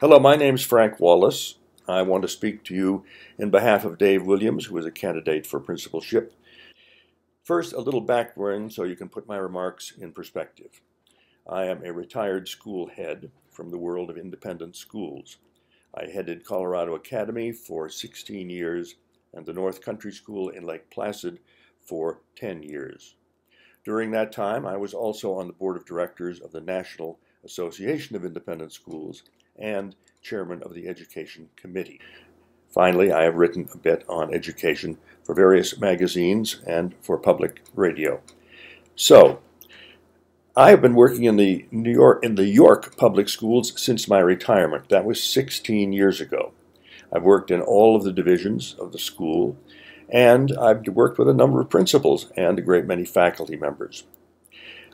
Hello, my name is Frank Wallace. I want to speak to you in behalf of Dave Williams, who is a candidate for principalship. First, a little background so you can put my remarks in perspective. I am a retired school head from the world of independent schools. I headed Colorado Academy for 16 years and the North Country School in Lake Placid for 10 years. During that time, I was also on the board of directors of the National Association of Independent Schools and chairman of the Education Committee. Finally, I have written a bit on education for various magazines and for public radio. So, I have been working in the York public schools since my retirement. That was 16 years ago. I've worked in all of the divisions of the school, and I've worked with a number of principals and a great many faculty members.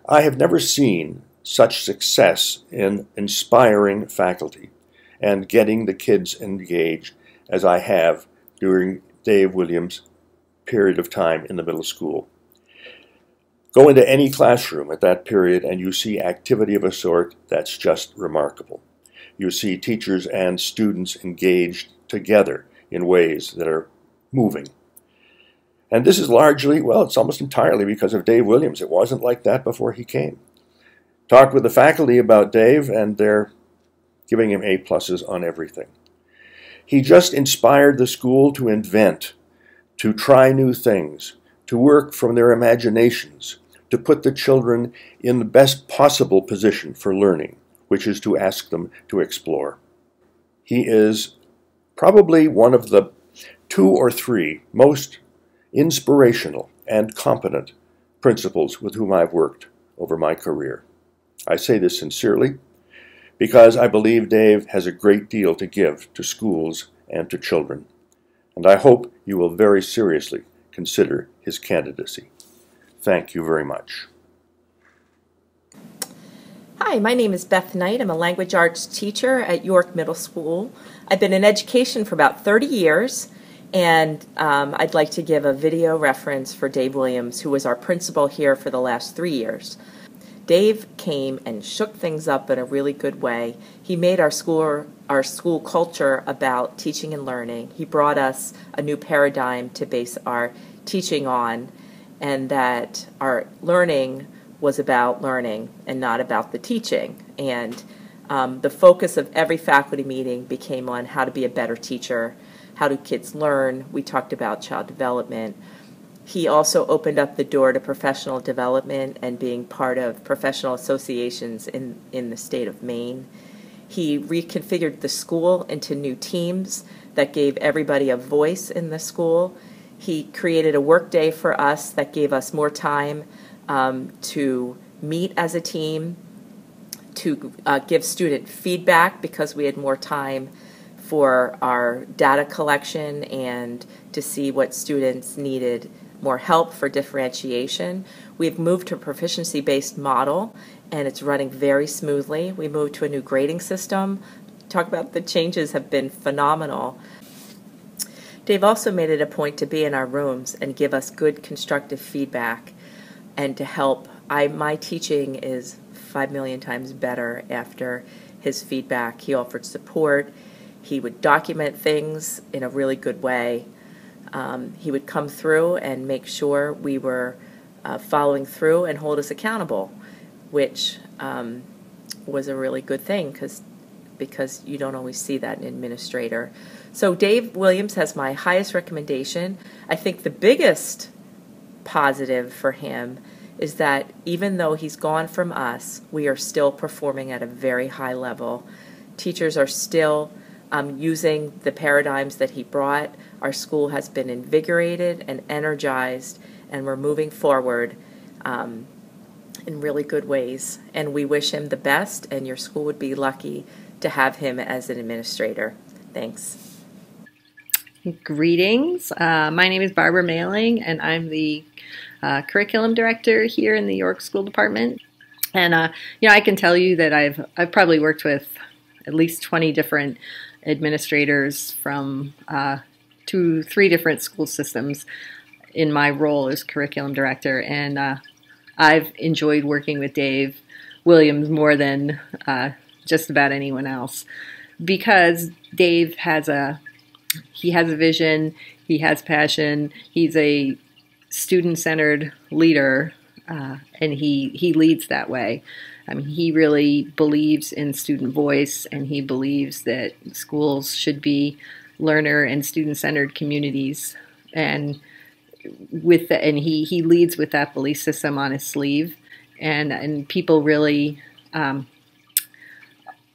I have never seen such success in inspiring faculty and getting the kids engaged as I have during Dave Williams' period of time in the middle school. Go into any classroom at that period and you see activity of a sort that's just remarkable. You see teachers and students engaged together in ways that are moving. And this is largely, well, it's almost entirely because of Dave Williams. It wasn't like that before he came. Talked with the faculty about Dave, and they're giving him A-pluses on everything. He just inspired the school to invent, to try new things, to work from their imaginations, to put the children in the best possible position for learning, which is to ask them to explore. He is probably one of the 2 or 3 most inspirational and competent principals with whom I've worked over my career. I say this sincerely because I believe Dave has a great deal to give to schools and to children, and I hope you will very seriously consider his candidacy. Thank you very much. Hi, my name is Beth Knight. I'm a language arts teacher at York Middle School. I've been in education for about 30 years, and I'd like to give a video reference for Dave Williams, who was our principal here for the last 3 years. Dave came and shook things up in a really good way. He made our school culture about teaching and learning. He brought us a new paradigm to base our teaching on, and that our learning was about learning and not about the teaching. And the focus of every faculty meeting became on how to be a better teacher, how do kids learn. We talked about child development. He also opened up the door to professional development and being part of professional associations in the state of Maine. He reconfigured the school into new teams that gave everybody a voice in the school. He created a work day for us that gave us more time to meet as a team, to give student feedback because we had more time for our data collection and to see what students needed more help for differentiation. We've moved to a proficiency-based model, and it's running very smoothly. We moved to a new grading system. Talk about the changes have been phenomenal. Dave also made it a point to be in our rooms and give us good constructive feedback and to help. My teaching is 5 million times better after his feedback. He offered support. He would document things in a really good way. He would come through and make sure we were following through and hold us accountable, which was a really good thing because you don't always see that in an administrator. So Dave Williams has my highest recommendation. I think the biggest positive for him is that even though he's gone from us, we are still performing at a very high level. Teachers are still using the paradigms that he brought. Our school has been invigorated and energized, and we're moving forward in really good ways. And we wish him the best, and your school would be lucky to have him as an administrator. Thanks. Greetings. My name is Barbara Mailing, and I'm the curriculum director here in the York School Department. And I can tell you that I've probably worked with at least 20 different administrators from 2-3 different school systems in my role as curriculum director, and I've enjoyed working with Dave Williams more than just about anyone else. because Dave has a vision, he has passion, he's a student-centered leader, and he leads that way. I mean, he really believes in student voice, and he believes that schools should be learner and student-centered communities. And he leads with that belief system on his sleeve, and people really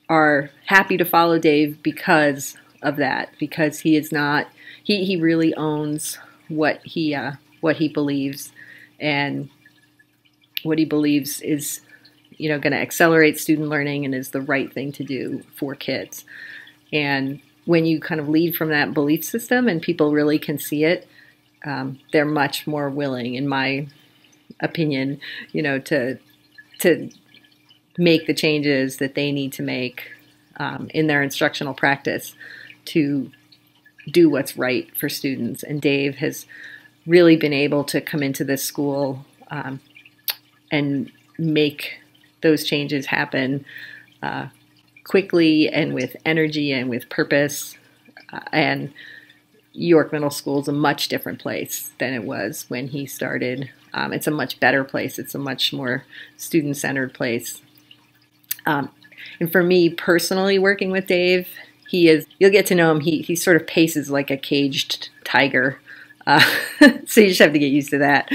are happy to follow Dave because of that, because he really owns what he believes, and what he believes is, going to accelerate student learning and is the right thing to do for kids. And when you kind of lead from that belief system and people really can see it, they're much more willing, in my opinion, to make the changes that they need to make in their instructional practice to do what's right for students. And Dave has really been able to come into this school and make those changes happen quickly and with energy and with purpose. And York Middle School is a much different place than it was when he started. It's a much better place. It's a much more student-centered place. And for me personally, working with Dave, you'll get to know him, he sort of paces like a caged tiger. So you just have to get used to that.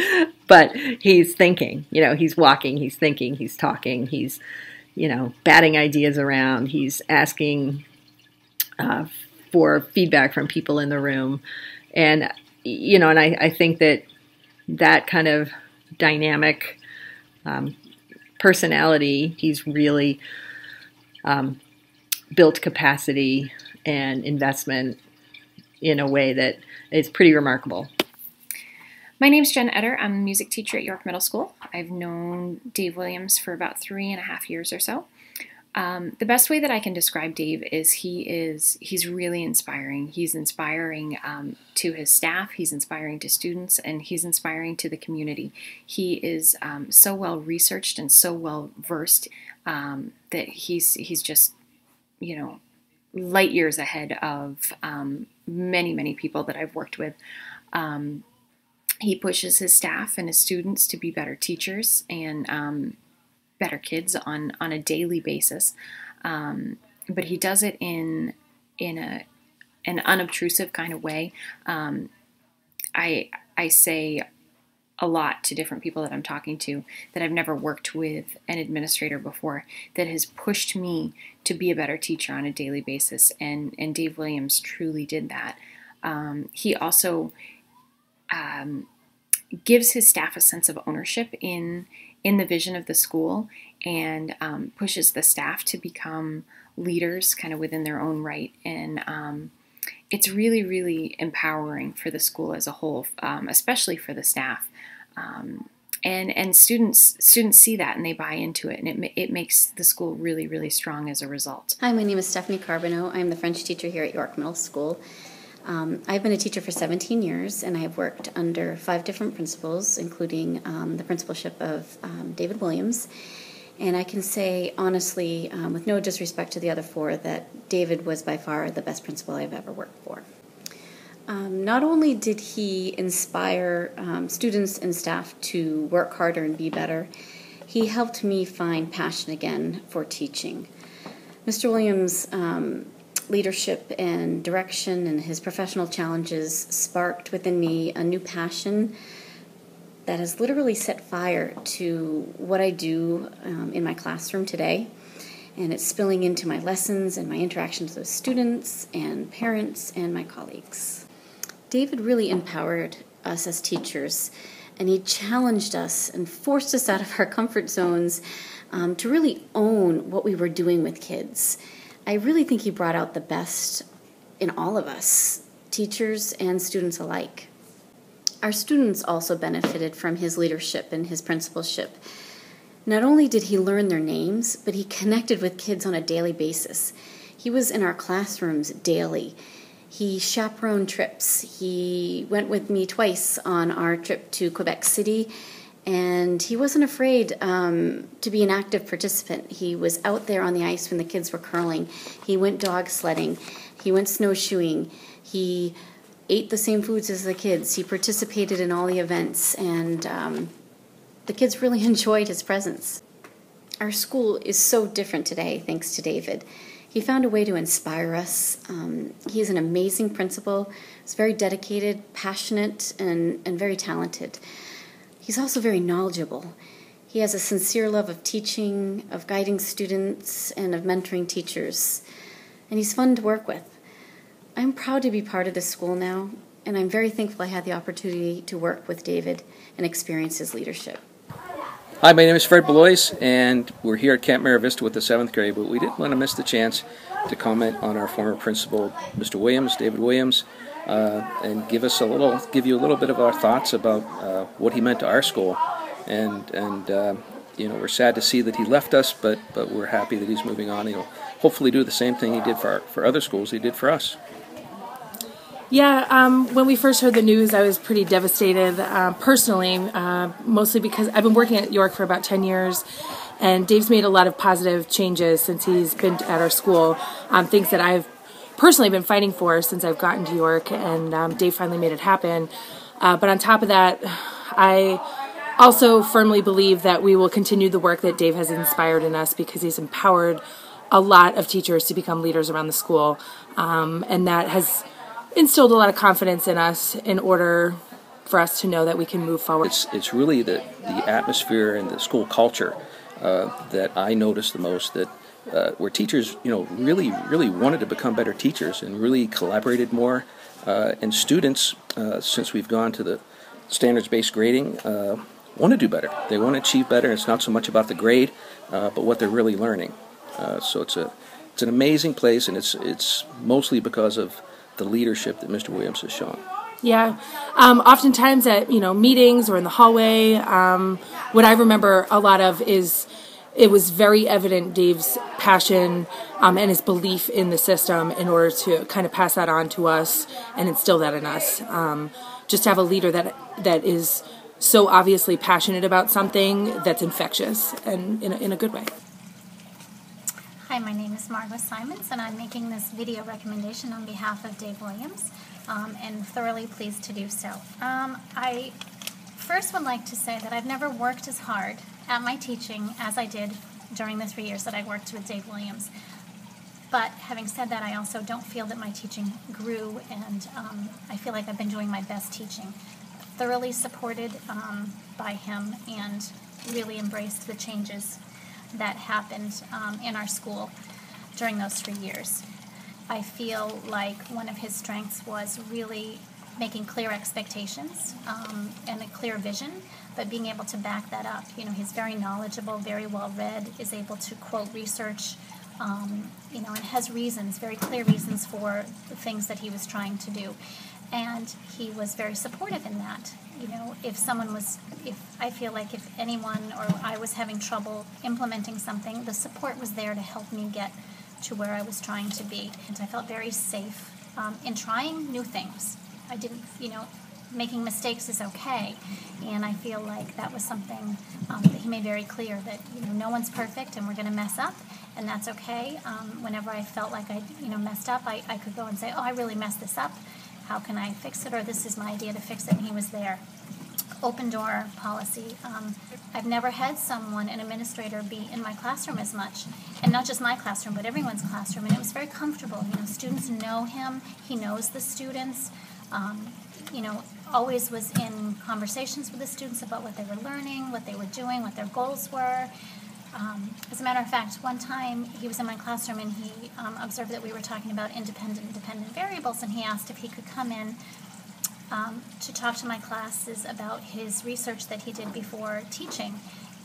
But he's thinking, he's walking, he's thinking, he's talking, he's, batting ideas around, he's asking for feedback from people in the room. And, and I think that kind of dynamic personality, he's really built capacity and investment in a way that is pretty remarkable. My name's Jen Etter. I'm a music teacher at York Middle School. I've known Dave Williams for about 3.5 years or so. The best way that I can describe Dave is he's really inspiring. He's inspiring to his staff, he's inspiring to students, and he's inspiring to the community. He is so well researched and so well versed that he's just, light years ahead of many people that I've worked with. He pushes his staff and his students to be better teachers and better kids on a daily basis, but he does it in an unobtrusive kind of way. I say a lot to different people that I'm talking to that I've never worked with an administrator before that has pushed me to be a better teacher on a daily basis, and Dave Williams truly did that. He also gives his staff a sense of ownership in the vision of the school, and pushes the staff to become leaders kind of within their own right. And it's really, really empowering for the school as a whole, especially for the staff. And students see that and they buy into it, and it makes the school really, really strong as a result. Hi, my name is Stephanie Carbonneau. I'm the French teacher here at York Middle School. I've been a teacher for 17 years, and I have worked under 5 different principals, including the principalship of David Williams. And I can say, honestly, with no disrespect to the other 4, that David was by far the best principal I've ever worked for. Not only did he inspire students and staff to work harder and be better, he helped me find passion again for teaching. Mr. Williams' leadership and direction and his professional challenges sparked within me a new passion that has literally set fire to what I do in my classroom today. And it's spilling into my lessons and my interactions with students and parents and my colleagues. David really empowered us as teachers, and he challenged us and forced us out of our comfort zones to really own what we were doing with kids. I really think he brought out the best in all of us, teachers and students alike. Our students also benefited from his leadership and his principalship. Not only did he learn their names, but he connected with kids on a daily basis. He was in our classrooms daily. He chaperoned trips. He went with me twice on our trip to Quebec City, And he wasn't afraid to be an active participant. He was out there on the ice when the kids were curling. He went dog sledding. He went snowshoeing. He ate the same foods as the kids. He participated in all the events, and the kids really enjoyed his presence. Our school is so different today thanks to David. He found a way to inspire us. He is an amazing principal. He's very dedicated, passionate, and very talented. He's also very knowledgeable. He has a sincere love of teaching, of guiding students, and of mentoring teachers. And he's fun to work with. I'm proud to be part of this school now, and I'm very thankful I had the opportunity to work with David and experience his leadership. Hi, my name is Fred Belois, and we're here at Camp Mara Vista with the 7th grade, but we didn't want to miss the chance to comment on our former principal, Mr. Williams, David Williams, and give you a little bit of our thoughts about what he meant to our school. And you know, we're sad to see that he left us, but we're happy that he's moving on. He'll hopefully do the same thing he did for other schools he did for us. Yeah, when we first heard the news, I was pretty devastated personally, mostly because I've been working at York for about 10 years, and Dave's made a lot of positive changes since he's been at our school, things that I've personally been fighting for since I've gotten to York, and Dave finally made it happen. But on top of that, I also firmly believe that we will continue the work that Dave has inspired in us, because he's empowered a lot of teachers to become leaders around the school, and that has instilled a lot of confidence in us in order for us to know that we can move forward. It's really the atmosphere and the school culture that I noticed the most, that where teachers, you know, really wanted to become better teachers and really collaborated more, and students, since we've gone to the standards-based grading, want to do better. They want to achieve better. It's not so much about the grade, but what they're really learning. So it's an amazing place, and it's mostly because of the leadership that Mr. Williams has shown. Yeah, oftentimes at meetings or in the hallway, what I remember a lot of is it was very evident Dave's passion and his belief in the system in order to kind of pass that on to us and instill that in us. Just to have a leader that is so obviously passionate about something that's infectious and in a good way. Hi, my name is Margot Simons, and I'm making this video recommendation on behalf of Dave Williams, and thoroughly pleased to do so. I first would like to say that I've never worked as hard at my teaching as I did during the 3 years that I worked with Dave Williams. But having said that, I also don't feel that my teaching grew, and I feel like I've been doing my best teaching. Thoroughly supported by him, and really embraced the changes that happened in our school during those 3 years. I feel like one of his strengths was really making clear expectations and a clear vision, but being able to back that up. You know, he's very knowledgeable, very well read, is able to quote research, and has reasons, very clear reasons for the things that he was trying to do. And he was very supportive in that. You know, if I feel like if anyone or I was having trouble implementing something, the support was there to help me get to where I was trying to be. And I felt very safe in trying new things. I didn't, making mistakes is okay. And I feel like that was something that he made very clear, that, no one's perfect and we're going to mess up, and that's okay. Whenever I felt like I, messed up, I could go and say, oh, I really messed this up. How can I fix it? Or this is my idea to fix it, and he was there. Open door policy. I've never had an administrator be in my classroom as much, and not just my classroom, but everyone's classroom, and it was very comfortable. Students know him. He knows the students. Always was in conversations with the students about what they were learning, what they were doing, what their goals were. As a matter of fact, one time he was in my classroom and he observed that we were talking about independent and dependent variables, and he asked if he could come in to talk to my classes about his research that he did before teaching.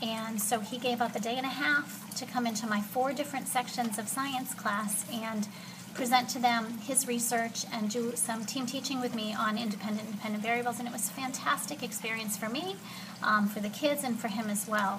And so he gave up a day and a half to come into my 4 different sections of science class and present to them his research and do some team teaching with me on independent and dependent variables. And it was a fantastic experience for me, for the kids, and for him as well.